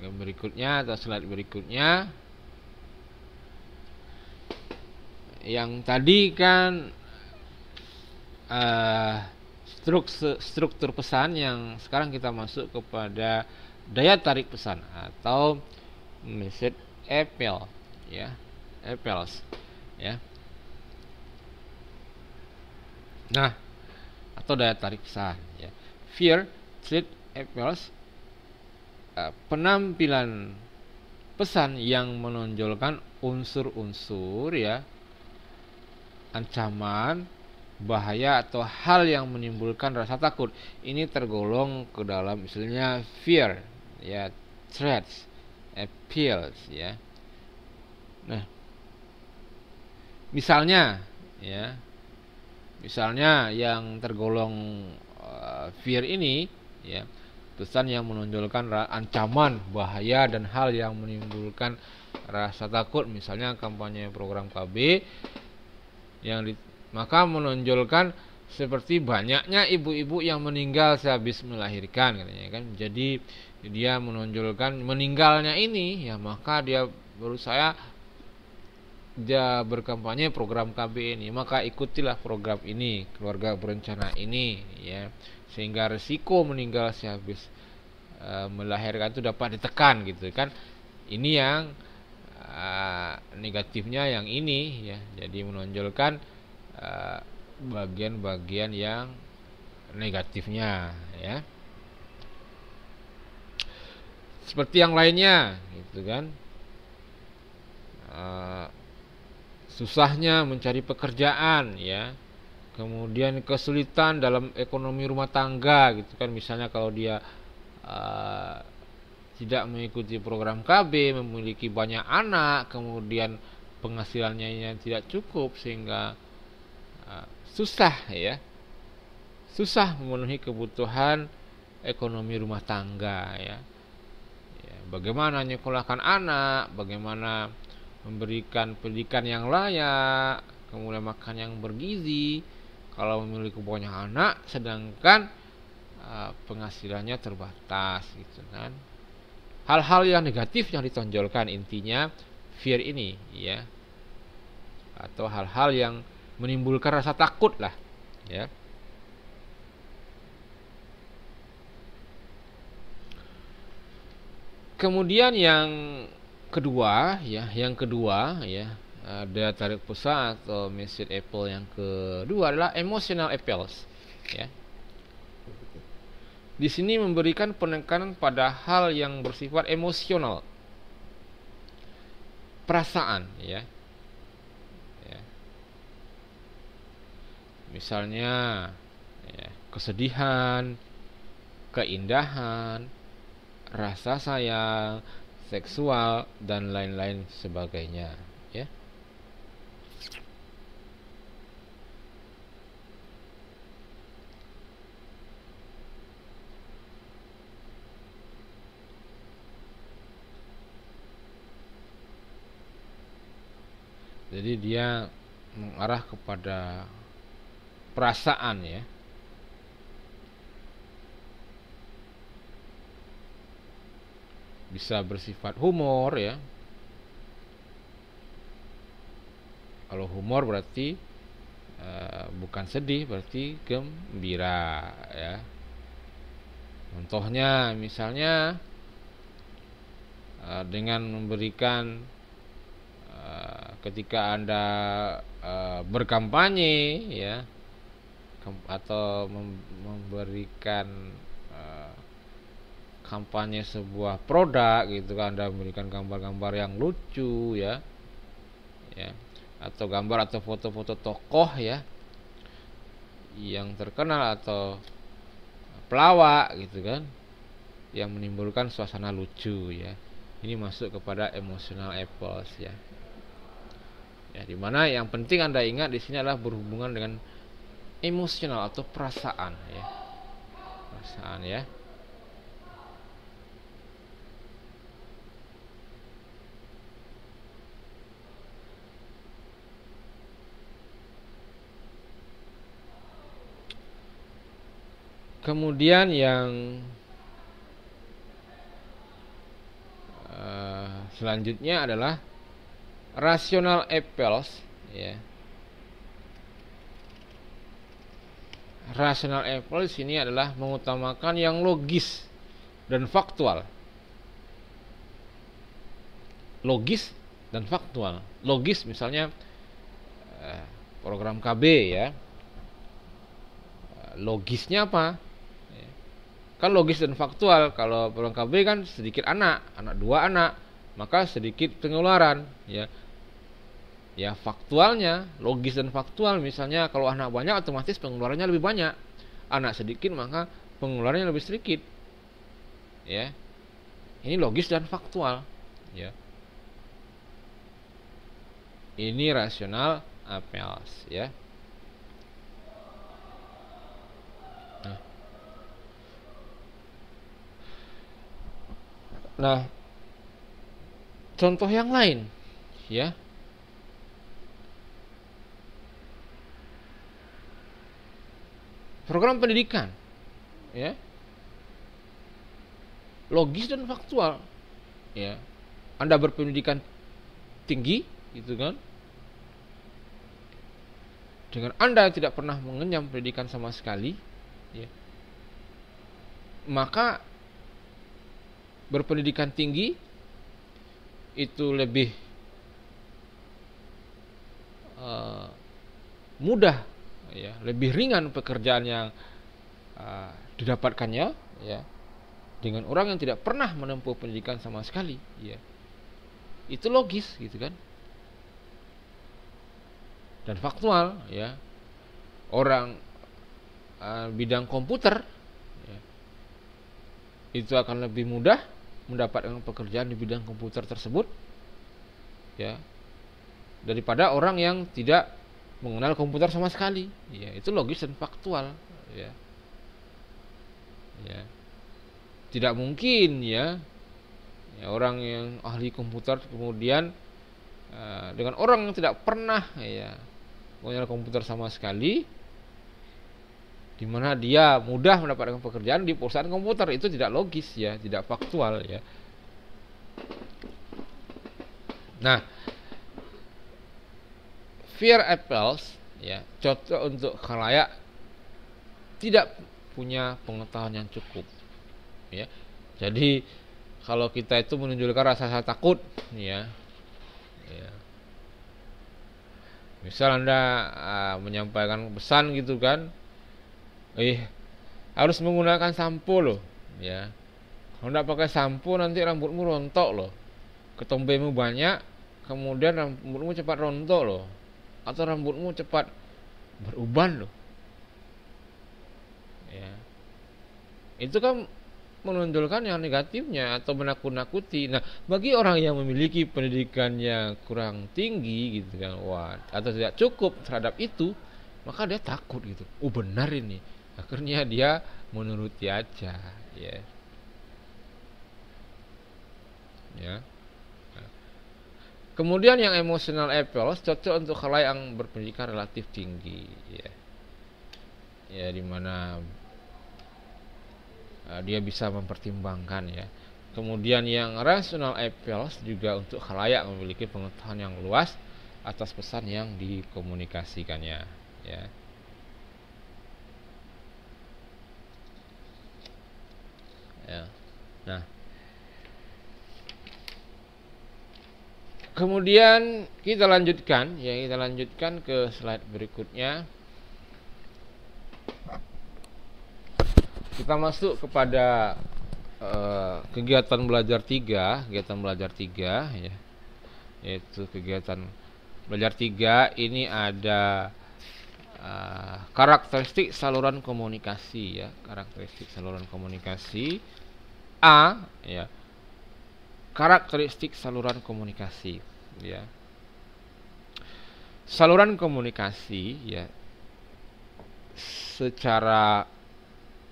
berikutnya atau slide berikutnya. Yang tadi kan struktur pesan, yang sekarang kita masuk kepada daya tarik pesan atau message appeal, ya, appeals, ya. Nah, atau daya tarik pesan, ya. Fear, threat, appeals, penampilan pesan yang menonjolkan unsur-unsur, ya, ancaman, bahaya atau hal yang menimbulkan rasa takut. Ini tergolong ke dalam misalnya fear, ya, threats, appeals, ya. Nah, misalnya, ya, misalnya yang tergolong fear ini, ya, pesan yang menonjolkan ancaman, bahaya dan hal yang menimbulkan rasa takut. Misalnya kampanye program KB yang maka menonjolkan seperti banyaknya ibu-ibu yang meninggal sehabis melahirkan, katanya kan. Jadi dia menonjolkan meninggalnya ini, ya, maka dia berusaha, dia berkampanye program KB ini, maka ikutilah program ini, keluarga berencana ini, ya, sehingga resiko meninggal sehabis melahirkan itu dapat ditekan, gitu kan. Ini yang negatifnya yang ini, ya. Jadi menonjolkan bagian-bagian yang negatifnya, ya. Seperti yang lainnya, gitu kan. Susahnya mencari pekerjaan, ya. Kemudian kesulitan dalam ekonomi rumah tangga, gitu kan. Misalnya kalau dia tidak mengikuti program KB, memiliki banyak anak, kemudian penghasilannya yang tidak cukup, sehingga susah, ya, susah memenuhi kebutuhan ekonomi rumah tangga, ya. Bagaimana menyekolahkan anak, bagaimana memberikan pendidikan yang layak, kemudian makan yang bergizi kalau memiliki banyak anak, sedangkan penghasilannya terbatas, gitu kan. Hal-hal yang negatif yang ditonjolkan, intinya fear ini, ya, atau hal-hal yang menimbulkan rasa takut lah, ya. Kemudian yang kedua, ya, daya tarik pesan atau message appeal yang kedua adalah emotional appeals, ya. Di sini memberikan penekanan pada hal yang bersifat emosional, perasaan, ya. Misalnya, ya, kesedihan, keindahan, rasa sayang, seksual dan lain-lain sebagainya, ya. Jadi dia mengarah kepada perasaan, ya. Bisa bersifat humor, ya. Kalau humor berarti bukan sedih, berarti gembira, ya. Contohnya misalnya dengan memberikan ketika Anda berkampanye, ya, atau memberikan kampanye sebuah produk, gitu kan. Anda memberikan gambar-gambar yang lucu, ya, atau gambar atau foto-foto tokoh, ya, yang terkenal atau pelawak, gitu kan, yang menimbulkan suasana lucu, ya. Ini masuk kepada emotional apples, ya. Ya, dimana yang penting Anda ingat di sini adalah berhubungan dengan emosional atau perasaan, ya. Perasaan, ya. Kemudian yang Selanjutnya adalah rational appels, ya. Rational appels ini adalah mengutamakan yang logis dan faktual. Logis dan faktual. Logis misalnya program KB, ya. Logisnya apa? Kan logis dan faktual. Kalau program KB kan sedikit anak 2 anak, maka sedikit pengeluaran, ya. Ya, faktualnya, logis dan faktual, misalnya kalau anak banyak otomatis pengeluarannya lebih banyak. Anak sedikit maka pengeluarannya lebih sedikit. Ya. Ini logis dan faktual, ya. Ini rational appels, ya. Nah, contoh yang lain, ya. Program pendidikan, ya, logis dan faktual, ya. Anda berpendidikan tinggi, gitu kan? Dengan Anda tidak pernah mengenyam pendidikan sama sekali, ya, maka berpendidikan tinggi itu lebih mudah, ya, lebih ringan pekerjaan yang didapatkannya, ya, dengan orang yang tidak pernah menempuh pendidikan sama sekali, ya. Itu logis, gitu kan, dan faktual, ya. Orang bidang komputer, ya, itu akan lebih mudah mendapatkan pekerjaan di bidang komputer tersebut, ya, daripada orang yang tidak mengenal komputer sama sekali, ya. Itu logis dan faktual, ya. Ya, tidak mungkin, ya, orang yang ahli komputer kemudian dengan orang yang tidak pernah, ya, mengenal komputer sama sekali, di mana dia mudah mendapatkan pekerjaan di perusahaan komputer, itu tidak logis, ya, tidak faktual, ya. Nah, fair appels, ya, cocok untuk khalayak tidak punya pengetahuan yang cukup, ya. Jadi kalau kita itu menunjukkan rasa takut, ya, misal Anda menyampaikan pesan, gitu kan, harus menggunakan sampo loh, ya. Kalau tidak pakai sampo nanti rambutmu rontok loh, ketombemu banyak, kemudian rambutmu cepat rontok loh, atau rambutmu cepat beruban loh, ya. Itu kan menonjolkan yang negatifnya atau menakut-nakuti. Nah, bagi orang yang memiliki pendidikan yang kurang tinggi, gitu kan, atau tidak cukup terhadap itu, maka dia takut, gitu. Benar ini. Akhirnya dia menuruti aja, ya. Ya. Nah. Kemudian yang emotional appels cocok untuk khalayak yang berpendidikan relatif tinggi, ya. Ya, dimana dia bisa mempertimbangkan, ya. Kemudian yang rational appels juga untuk khalayak memiliki pengetahuan yang luas atas pesan yang dikomunikasikannya, ya. Ya. Nah, kemudian kita lanjutkan, ya, ke slide berikutnya. Kita masuk kepada kegiatan belajar 3, ya. Yaitu kegiatan belajar 3 ini ada karakteristik saluran komunikasi, ya. Karakteristik saluran komunikasi A, ya. Karakteristik saluran komunikasi, ya. Saluran komunikasi, ya, secara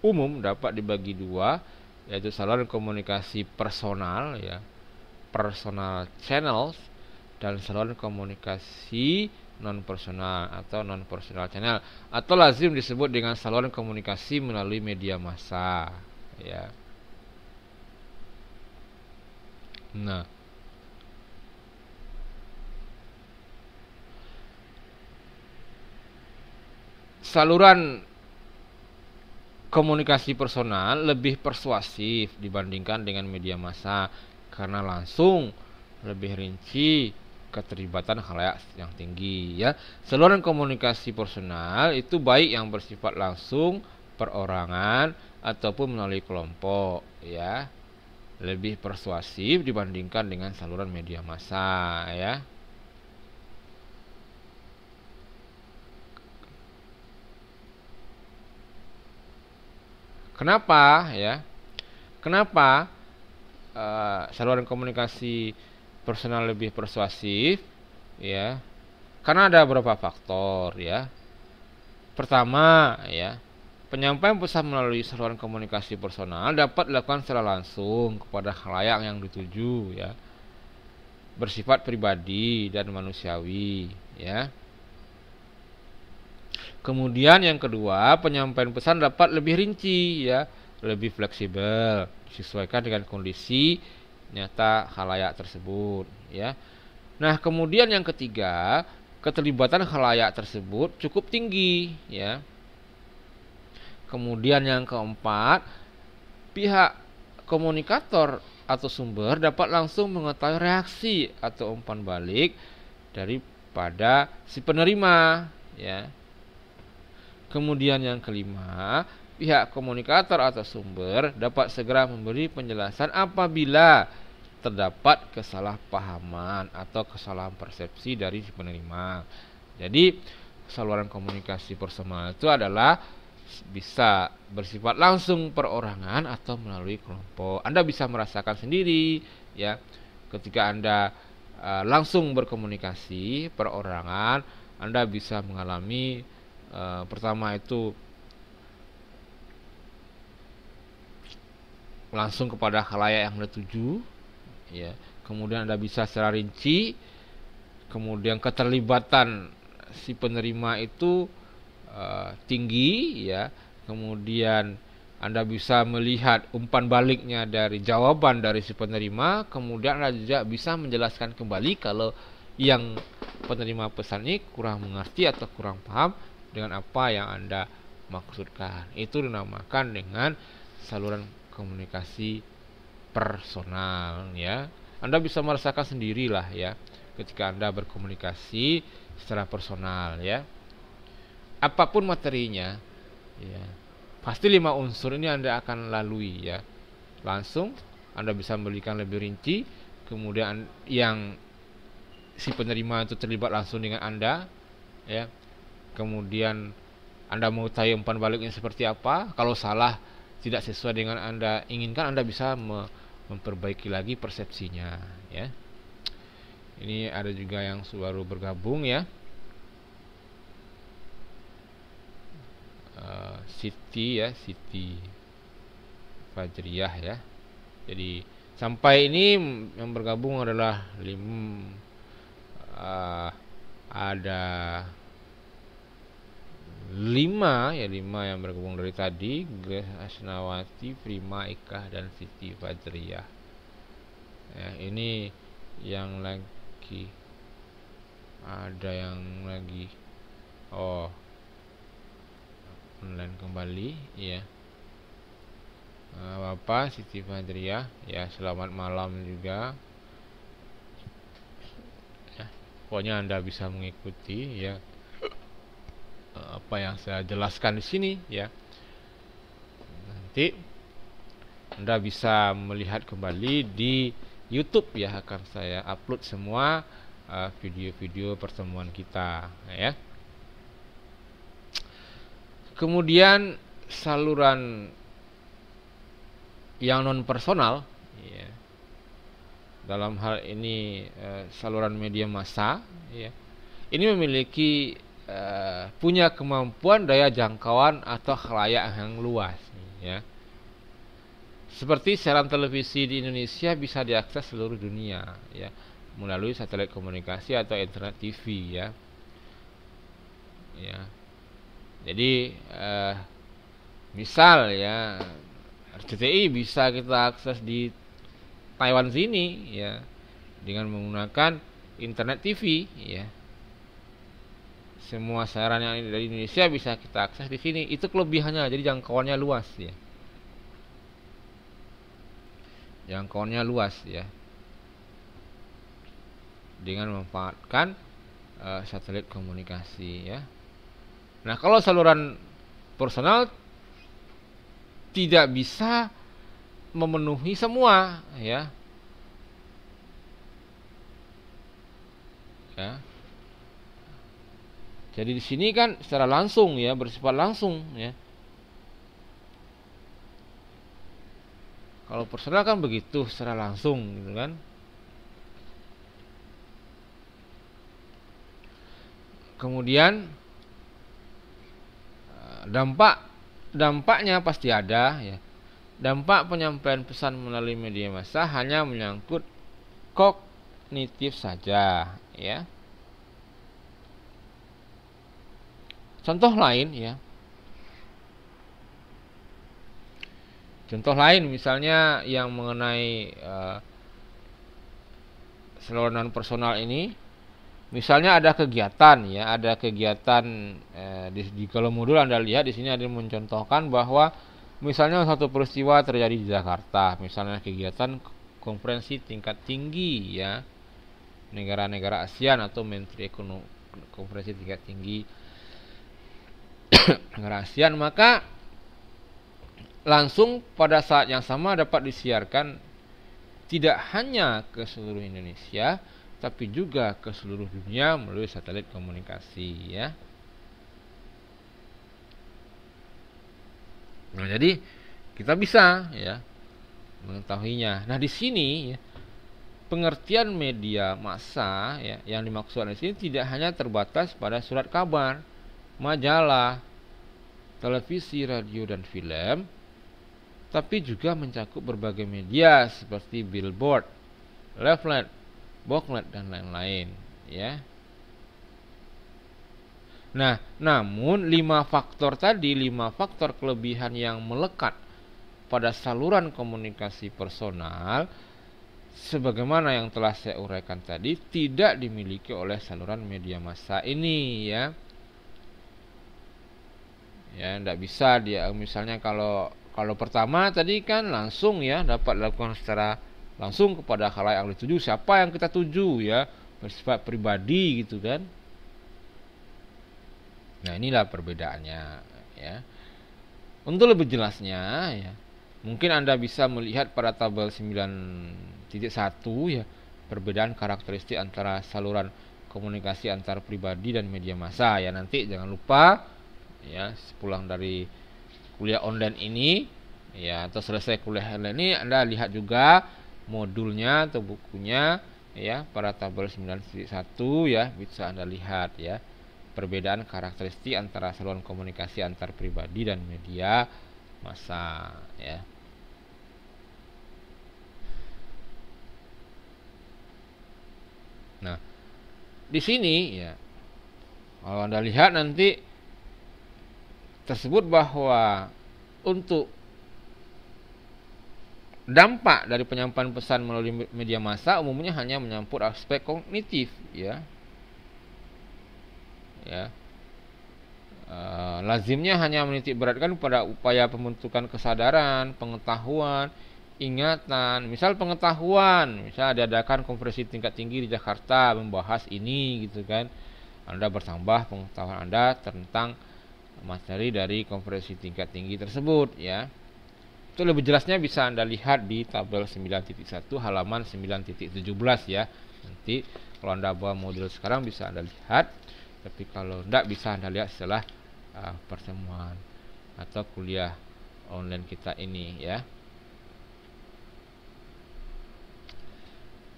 umum dapat dibagi dua, yaitu saluran komunikasi personal, ya, personal channels, dan saluran komunikasi non personal atau non personal channel, atau lazim disebut dengan saluran komunikasi melalui media massa, ya. Nah, saluran komunikasi personal lebih persuasif dibandingkan dengan media massa karena langsung, lebih rinci, keterlibatan khalayak yang tinggi ya. Saluran komunikasi personal itu baik yang bersifat langsung, perorangan ataupun melalui kelompok ya. Lebih persuasif dibandingkan dengan saluran media massa ya. Kenapa ya? Kenapa saluran komunikasi personal lebih persuasif ya? Karena ada beberapa faktor ya. Pertama ya, penyampaian pesan melalui saluran komunikasi personal dapat dilakukan secara langsung kepada khalayak yang dituju ya. Bersifat pribadi dan manusiawi ya. Kemudian yang kedua, penyampaian pesan dapat lebih rinci ya, lebih fleksibel, disesuaikan dengan kondisi nyata khalayak tersebut ya. Nah, kemudian yang ketiga, keterlibatan khalayak tersebut cukup tinggi ya. Kemudian yang keempat, pihak komunikator atau sumber dapat langsung mengetahui reaksi atau umpan balik daripada si penerima ya. Kemudian yang kelima, pihak komunikator atau sumber dapat segera memberi penjelasan apabila terdapat kesalahpahaman atau kesalahan persepsi dari si penerima. Jadi, saluran komunikasi personal itu adalah bisa bersifat langsung perorangan atau melalui kelompok. Anda bisa merasakan sendiri ya, ketika Anda langsung berkomunikasi perorangan, Anda bisa mengalami pertama itu langsung kepada khalayak yang Anda tuju ya. Kemudian Anda bisa secara rinci, kemudian keterlibatan si penerima itu tinggi ya. Kemudian Anda bisa melihat umpan baliknya dari jawaban dari si penerima. Kemudian Anda juga bisa menjelaskan kembali kalau yang penerima pesan ini kurang mengerti atau kurang paham dengan apa yang Anda maksudkan. Itu dinamakan dengan saluran komunikasi personal ya. Anda bisa merasakan sendirilah ya ketika Anda berkomunikasi secara personal ya. Apapun materinya ya, pasti 5 unsur ini Anda akan lalui ya. Langsung Anda bisa memberikan lebih rinci, kemudian yang si penerima itu terlibat langsung dengan Anda ya. Kemudian Anda mau tahu umpan baliknya seperti apa. Kalau salah, tidak sesuai dengan Anda inginkan, Anda bisa memperbaiki lagi persepsinya ya. Ini ada juga yang baru bergabung ya, Siti ya, Siti Fajriyah ya. Jadi sampai ini yang bergabung adalah ada 5 yang bergabung dari tadi, Grace Asnawati, Prima Ika dan Siti Fajriyah ya. Ini yang lagi ada yang lagi online kembali ya. Bapak Siti Fajriyah ya, selamat malam juga ya. Pokoknya Anda bisa mengikuti ya apa yang saya jelaskan di sini ya. Nanti Anda bisa melihat kembali di YouTube ya, akan saya upload semua video-video pertemuan kita ya. Kemudian saluran yang non personal ya, dalam hal ini saluran media massa ya, ini memiliki punya kemampuan daya jangkauan atau khalayak yang luas ya. Seperti siaran televisi di Indonesia bisa diakses seluruh dunia ya, melalui satelit komunikasi atau internet TV ya. Ya. Jadi misal ya, RCTI bisa kita akses di Taiwan sini ya, dengan menggunakan internet TV ya. Semua siaran yang dari Indonesia bisa kita akses di sini. Itu kelebihannya, jadi jangkauannya luas ya. Jangkauannya luas ya. Dengan memanfaatkan satelit komunikasi ya. Nah, kalau saluran personal tidak bisa memenuhi semua ya. Ya. Jadi di sini kan secara langsung ya, bersifat langsung ya. Kalau personal kan begitu secara langsung gitu kan. Kemudian dampaknya pasti ada ya. Dampak penyampaian pesan melalui media massa hanya menyangkut kognitif saja ya. Contoh lain ya. Contoh lain misalnya yang mengenai saluran personal ini, misalnya ada kegiatan ya, ada kegiatan di kolom modul Anda lihat di sini ada mencontohkan bahwa misalnya satu peristiwa terjadi di Jakarta, misalnya kegiatan konferensi tingkat tinggi ya, negara-negara ASEAN atau menteri ekonomi konferensi tingkat tinggi negara ASEAN, maka langsung pada saat yang sama dapat disiarkan tidak hanya ke seluruh Indonesia tapi juga ke seluruh dunia melalui satelit komunikasi ya. Nah, jadi kita bisa ya mengetahuinya. Nah, di sini ya, pengertian media massa ya yang dimaksud di sini tidak hanya terbatas pada surat kabar, majalah, televisi, radio dan film, tapi juga mencakup berbagai media seperti billboard, leaflet, booklet dan lain-lain ya. Nah, namun 5 faktor tadi, 5 faktor kelebihan yang melekat pada saluran komunikasi personal sebagaimana yang telah saya uraikan tadi tidak dimiliki oleh saluran media massa ini ya. Ya, tidak bisa dia misalnya kalau pertama tadi kan langsung ya dapat dilakukan secara langsung kepada khalayak yang dituju, siapa yang kita tuju ya, bersifat pribadi gitu kan. Nah, inilah perbedaannya ya. Untuk lebih jelasnya ya, mungkin Anda bisa melihat pada tabel 9.1 ya, perbedaan karakteristik antara saluran komunikasi antar pribadi dan media massa ya. Nanti jangan lupa ya, sepulang dari kuliah online ini ya atau selesai kuliah online ini Anda lihat juga modulnya atau bukunya ya pada tabel 9.1 ya, bisa Anda lihat ya perbedaan karakteristik antara saluran komunikasi antar pribadi dan media massa ya. Nah, di sini ya kalau Anda lihat nanti tersebut bahwa untuk dampak dari penyampaian pesan melalui media massa umumnya hanya menyangkut aspek kognitif ya. Ya. Lazimnya hanya menitik beratkan pada upaya pembentukan kesadaran, pengetahuan, ingatan. Misal pengetahuan, misal diadakan konferensi tingkat tinggi di Jakarta membahas ini gitu kan. Anda bertambah pengetahuan Anda tentang materi dari konferensi tingkat tinggi tersebut ya. Itu lebih jelasnya bisa Anda lihat di tabel 9.1 halaman 9.17 ya. Nanti kalau Anda bawa modul sekarang bisa Anda lihat, tapi kalau tidak bisa Anda lihat setelah pertemuan atau kuliah online kita ini ya.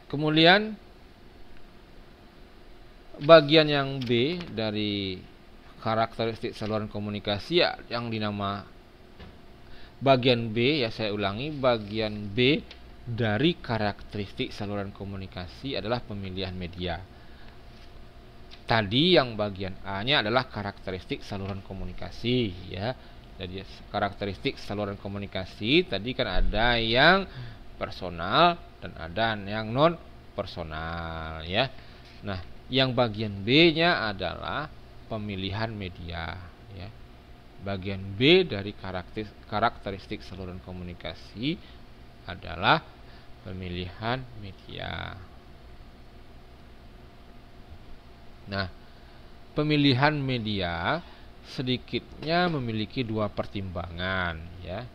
Kemudian bagian yang B dari karakteristik saluran komunikasi ya, yang dinama bagian B ya, saya ulangi, bagian B dari karakteristik saluran komunikasi adalah pemilihan media. Tadi yang bagian A-nya adalah karakteristik saluran komunikasi ya. Jadi karakteristik saluran komunikasi tadi kan ada yang personal dan ada yang non personal ya. Nah, yang bagian B-nya adalah pemilihan media, ya. Bagian B dari karakteristik saluran komunikasi adalah pemilihan media. Nah, pemilihan media sedikitnya memiliki dua pertimbangan, ya.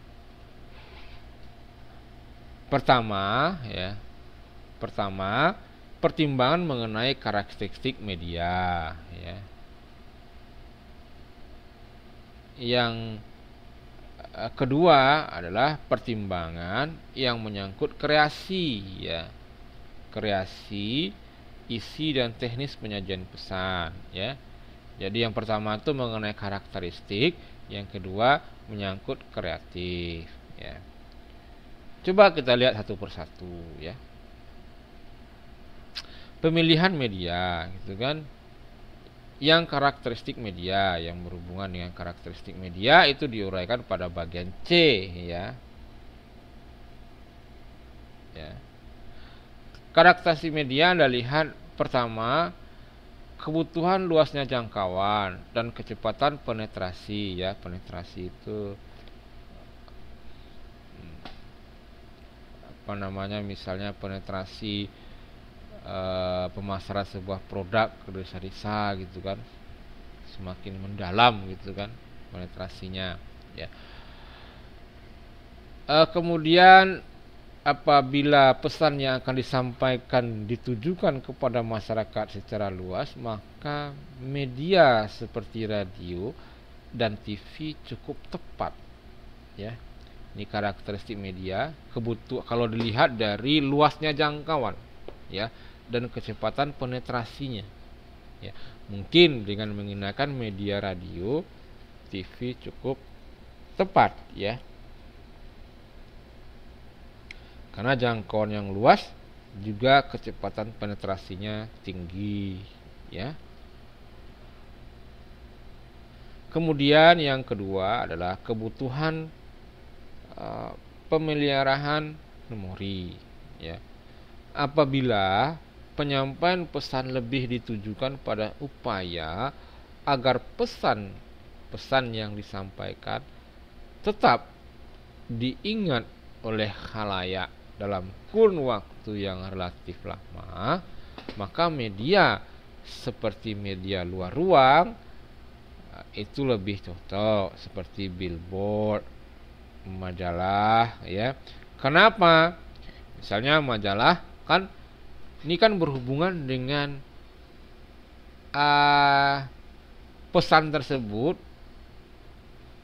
Pertama, pertimbangan mengenai karakteristik media, ya. Yang kedua adalah pertimbangan yang menyangkut kreasi, ya. Kreasi, isi dan teknis penyajian pesan, ya. Jadi yang pertama itu mengenai karakteristik, yang kedua menyangkut kreatif, ya. Coba kita lihat satu persatu, ya. Pemilihan media, gitu kan. Yang karakteristik media, yang berhubungan dengan karakteristik media itu diuraikan pada bagian C, ya. Karakteristik media Anda lihat pertama, kebutuhan luasnya jangkauan dan kecepatan penetrasi, ya. Penetrasi itu misalnya penetrasi pemasaran sebuah produk ke desa-desa, gitu kan, semakin mendalam, gitu kan, penetrasinya, ya. Kemudian apabila pesan yang akan disampaikan ditujukan kepada masyarakat secara luas, maka media seperti radio dan TV cukup tepat, ya. Ini karakteristik media, kalau dilihat dari luasnya jangkauan, ya, dan kecepatan penetrasinya, ya. Mungkin dengan menggunakan media radio, TV cukup tepat, ya. Karena jangkauan yang luas juga kecepatan penetrasinya tinggi, ya. Kemudian yang kedua adalah kebutuhan pemeliharaan memori, ya. Apabila penyampaian pesan lebih ditujukan pada upaya agar pesan yang disampaikan tetap diingat oleh khalayak dalam kurun waktu yang relatif lama, maka media seperti media luar ruang itu lebih cocok, seperti billboard, majalah, ya. Kenapa? Misalnya majalah kan ini kan berhubungan dengan pesan tersebut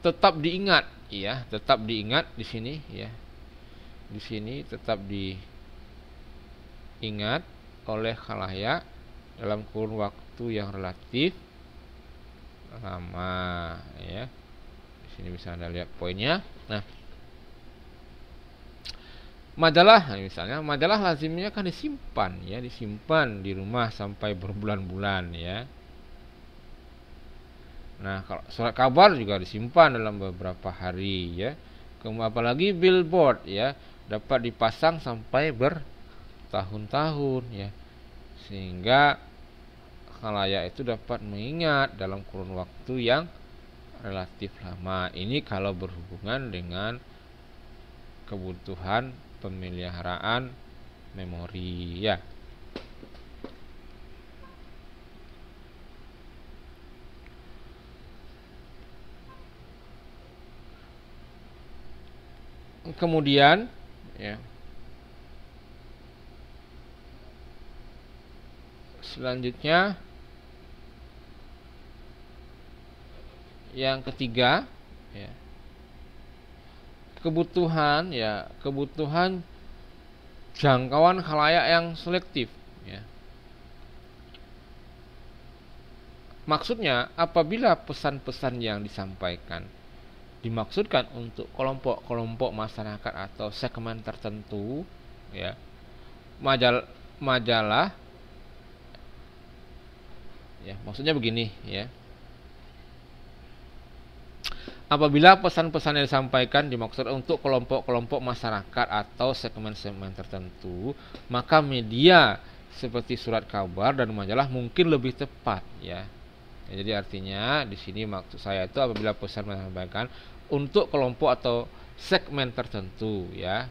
tetap diingat, ya, tetap diingat di sini, ya. Di sini tetap diingat oleh khalayak dalam kurun waktu yang relatif lama, ya. Di sini bisa Anda lihat poinnya. Nah, majalah, misalnya majalah lazimnya kan disimpan, ya, disimpan di rumah sampai berbulan-bulan, ya. Nah, kalau surat kabar juga disimpan dalam beberapa hari, ya. Apalagi billboard, ya, dapat dipasang sampai bertahun-tahun, ya, sehingga khalayak itu dapat mengingat dalam kurun waktu yang relatif lama. Ini kalau berhubungan dengan kebutuhan pemeliharaan memori, ya. Kemudian, ya, selanjutnya yang ketiga, ya, kebutuhan jangkauan khalayak yang selektif, ya. Maksudnya apabila pesan-pesan yang disampaikan dimaksudkan untuk kelompok-kelompok masyarakat atau segmen tertentu, ya, majalah, ya, maksudnya begini, ya. Apabila pesan-pesan yang disampaikan dimaksud untuk kelompok-kelompok masyarakat atau segmen-segmen tertentu, maka media seperti surat kabar dan majalah mungkin lebih tepat, ya. Ya, jadi artinya di sini maksud saya itu apabila pesan menyampaikan untuk kelompok atau segmen tertentu ya,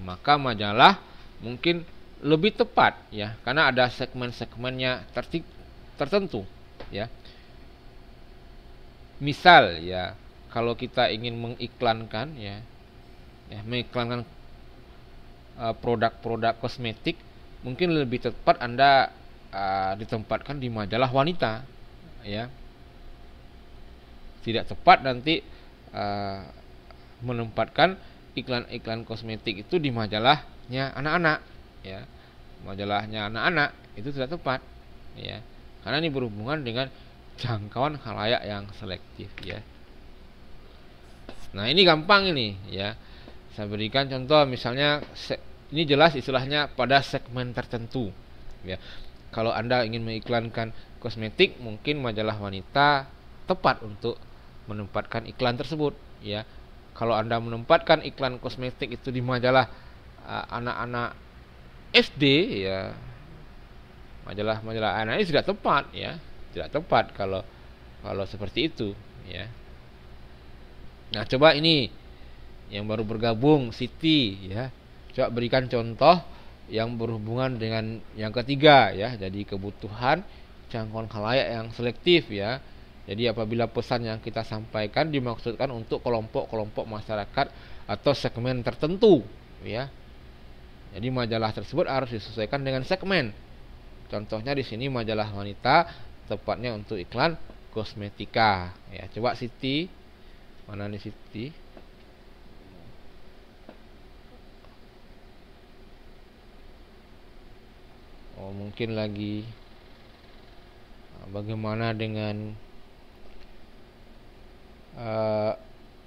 maka majalah mungkin lebih tepat ya, karena ada segmen-segmennya tertentu ya. Misal ya, kalau kita ingin mengiklankan mengiklankan produk-produk kosmetik, mungkin lebih tepat Anda ditempatkan di majalah wanita ya. Tidak tepat nanti menempatkan iklan-iklan kosmetik itu di majalahnya anak-anak ya. Majalahnya anak-anak itu tidak tepat ya, karena ini berhubungan dengan jangkauan khalayak yang selektif ya. Nah, ini gampang ini ya. Saya berikan contoh, misalnya ini jelas istilahnya pada segmen tertentu ya. Kalau Anda ingin mengiklankan kosmetik, mungkin majalah wanita tepat untuk menempatkan iklan tersebut ya. Kalau Anda menempatkan iklan kosmetik itu di majalah anak-anak SD ya, majalah anak ini tidak tepat ya, tidak tepat kalau seperti itu ya. Nah, coba ini yang baru bergabung Siti ya, coba berikan contoh yang berhubungan dengan yang ketiga ya. Jadi kebutuhan jangkauan khalayak yang selektif ya. Jadi apabila pesan yang kita sampaikan dimaksudkan untuk kelompok-kelompok masyarakat atau segmen tertentu ya. Jadi majalah tersebut harus disesuaikan dengan segmen. Contohnya di sini majalah wanita, tepatnya untuk iklan kosmetika ya. Coba Siti, mana nih Siti? Oh, mungkin lagi bagaimana dengan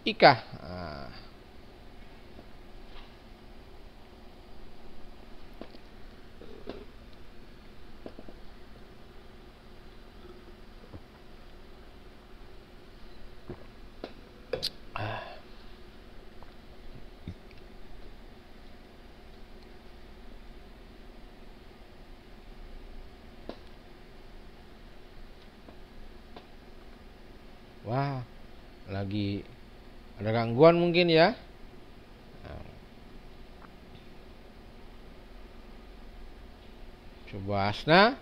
Ika? Wah, lagi ada gangguan mungkin ya. Coba Asna.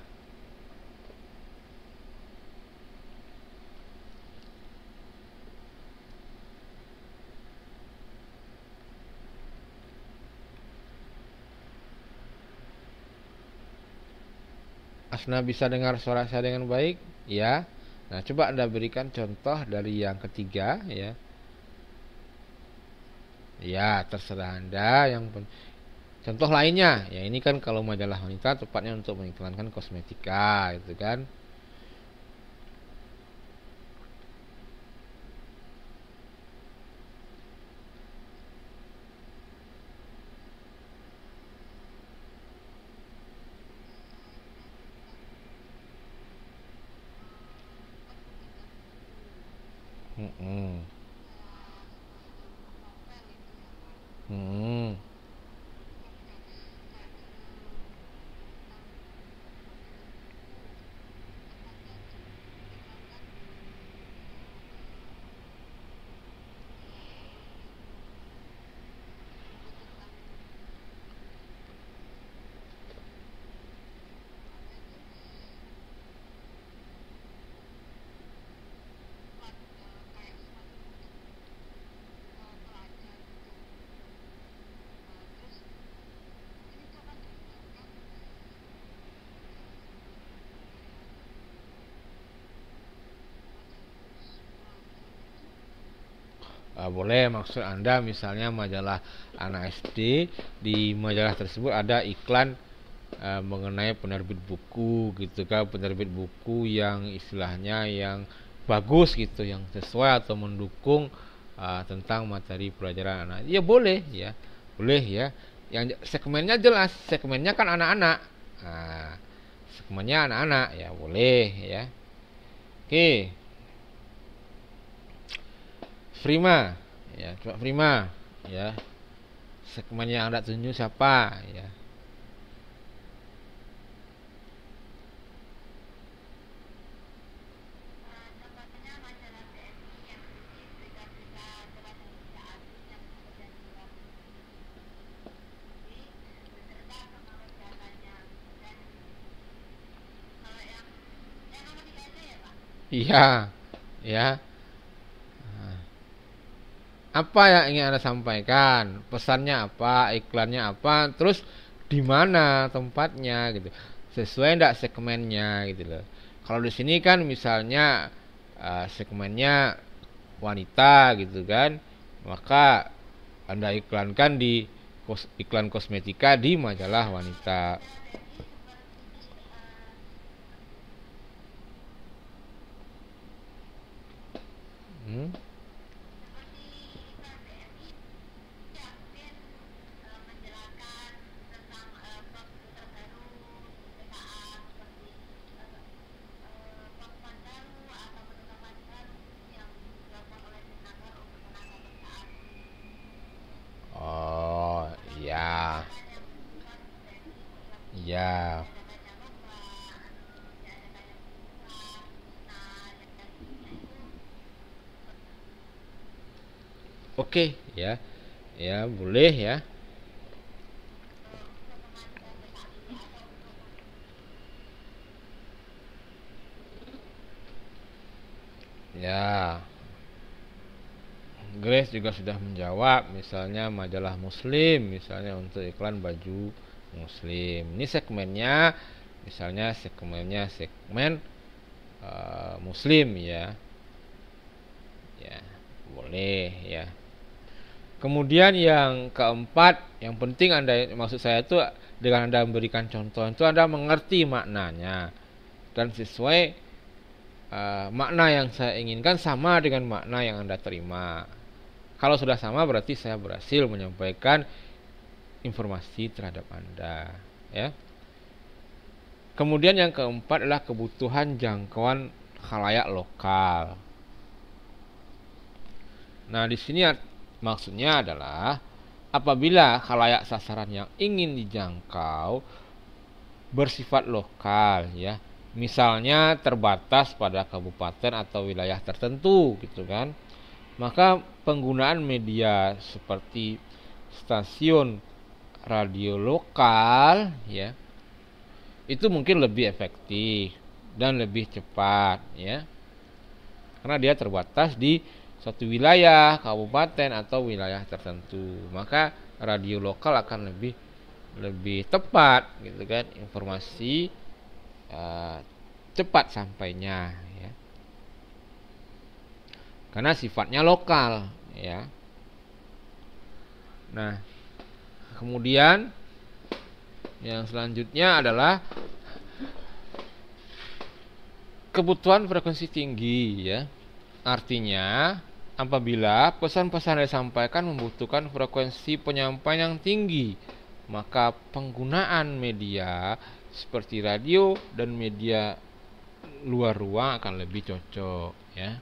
Asna bisa dengar suara saya dengan baik ya. Nah, coba Anda berikan contoh dari yang ketiga ya. Ya, terserah Anda. Contoh lainnya ya, ini kan kalau majalah wanita tepatnya untuk mengiklankan kosmetika itu kan. Hmm. Hmm. Boleh, maksud Anda misalnya majalah anak SD, di majalah tersebut ada iklan mengenai penerbit buku gitu kan, penerbit buku yang istilahnya yang bagus gitu, yang sesuai atau mendukung tentang materi pelajaran anak. Ya boleh ya. Boleh ya. Yang segmennya jelas, segmennya kan anak-anak. Nah, segmennya anak-anak ya boleh ya. Oke. Prima ya, coba Prima ya, segmen yang Anda tunjuk siapa ya. Iya, ya. Nah, apa yang ingin Anda sampaikan? Pesannya apa? Iklannya apa? Terus di mana tempatnya gitu. Sesuai enggak segmennya gitu loh. Kalau di sini kan misalnya segmennya wanita gitu kan, maka Anda iklankan di iklan kosmetika di majalah wanita. Hmm? Oh, iya. Iya. Oke, ya. Ya, boleh ya. Ya, Grace juga sudah menjawab, misalnya majalah Muslim, misalnya untuk iklan baju Muslim. Ini segmennya, misalnya segmen Muslim ya, ya boleh ya. Kemudian yang keempat, yang penting Anda, maksud saya itu dengan Anda memberikan contoh itu Anda mengerti maknanya dan sesuai makna yang saya inginkan sama dengan makna yang Anda terima. Kalau sudah sama berarti saya berhasil menyampaikan informasi terhadap Anda, ya. Kemudian yang keempat adalah kebutuhan jangkauan khalayak lokal. Nah, di sini maksudnya adalah apabila khalayak sasaran yang ingin dijangkau bersifat lokal, ya. Misalnya terbatas pada kabupaten atau wilayah tertentu gitu kan. Maka penggunaan media seperti stasiun radio lokal ya itu mungkin lebih efektif dan lebih cepat ya, karena dia terbatas di suatu wilayah, kabupaten atau wilayah tertentu. Maka radio lokal akan lebih tepat gitu kan, informasi cepat sampainya ya, karena sifatnya lokal ya. Nah, kemudian yang selanjutnya adalah kebutuhan frekuensi tinggi ya. Artinya apabila pesan-pesan yang disampaikan membutuhkan frekuensi penyampaian yang tinggi, maka penggunaan media seperti radio dan media luar ruang akan lebih cocok ya.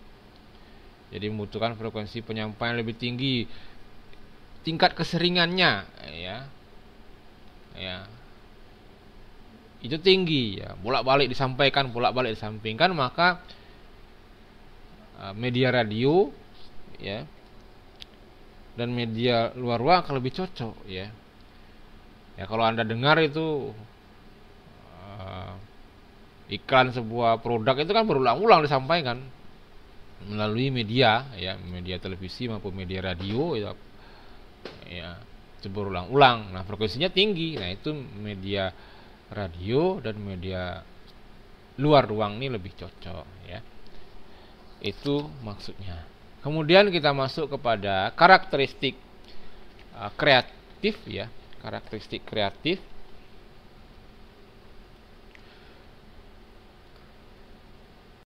Jadi membutuhkan frekuensi penyampaian lebih tinggi, tingkat keseringannya ya. Ya. Itu tinggi ya, bolak-balik disampaikan, maka media radio ya dan media luar ruang akan lebih cocok ya. Ya kalau Anda dengar itu iklan sebuah produk itu kan berulang-ulang disampaikan melalui media ya, media televisi maupun media radio ya itu berulang-ulang. Nah, frekuensinya tinggi. Nah, itu media radio dan media luar ruang ini lebih cocok ya. Itu maksudnya. Kemudian kita masuk kepada karakteristik kreatif ya. Karakteristik kreatif